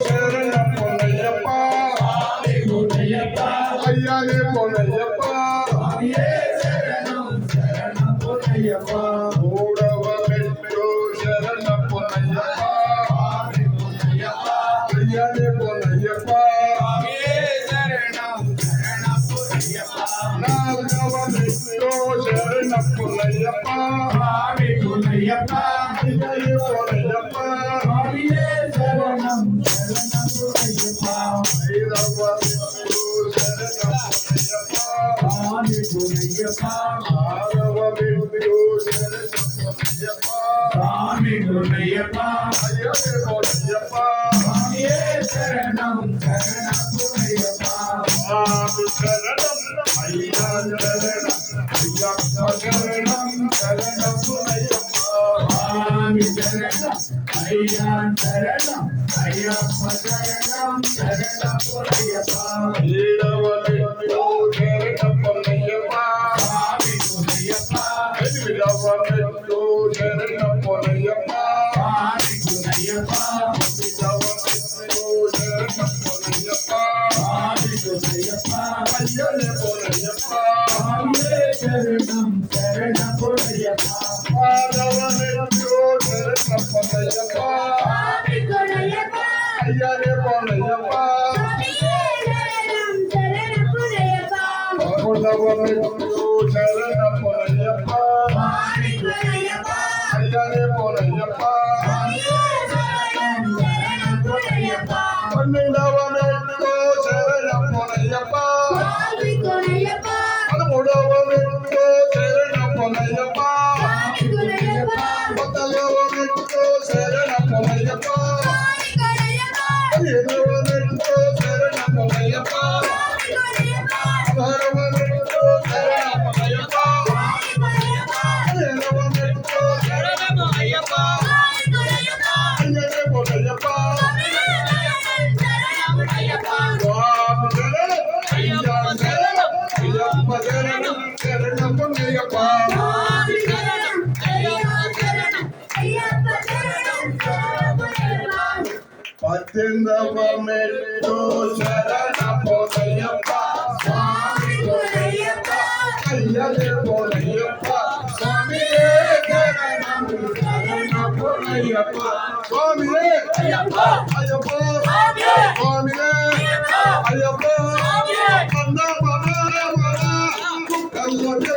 சரண பொன்னையப்பா ஐயானே பொன்னையப்பா மூடவ மெட்ரோ சரண பொன்னையப்பா ஐயானே பொன்னையப்பா நால்கவ மெட்ரோ சரண பொன்னையப்பா ஐயானே பொன்னையப்பா சாமி குருணையப்பா சரணம் சரணம் குருணையப்பா சரணம் ஐயா சரணம் ஐயப்ப சரணம் சரணம் குருணையப்பா சாமி சரணம் ஐயா சரணம் ஐயப்ப சரணம் சரணம் குருணையப்பா ஈழவனையோ சரணம் பொன்னையப்பா சாமி குருணையப்பா ஈழவனையோ சரணம் பொன்னையப்பா சாமி குருணையப்பா ஈழவனையோ சரணம் பொன்னையப்பா சாமி குருணையப்பா ஐயனே பொன்னையப்பா சரணம் சரணம் குருணையப்பா மாதவனையோ சரணம் பொன்னையப்பா ஐயனே பொன்னையப்பா பகுடவனையோ சரணம் பொன்னையப்பா ஐயனே பொன்னையப்பா பன்னிரவனையோ சரணம் பொன்னையப்பா பதமுடவனையோ சரணம் பொன்னையப்பா பத்தலவனையோ சரணம் பொன்னையப்பா பன்னிரவனையோ சரணம் பொன்னையப்பா பரவனையோ சரணம் பொன்னையப்பா பன்னிரவனையோ சரணம் பொன்னையப்பா ஐயனே பொன்னையப்பா சுவாமி சரணம் ஐயா சரணம் ஐயப்ப சரணம் சரணம் பொன்னையப்பா பத்திந்தவமெட்டோ சரணம் பொன்னையப்பா ஐயனே பொன்னையப்பா சுவாமியே சரணம் சரணம் பொன்னையப்பா சுவாமியே ஐயப்பா சுவாமியே ஐயப்பா கண்ணா மன கல்லொடே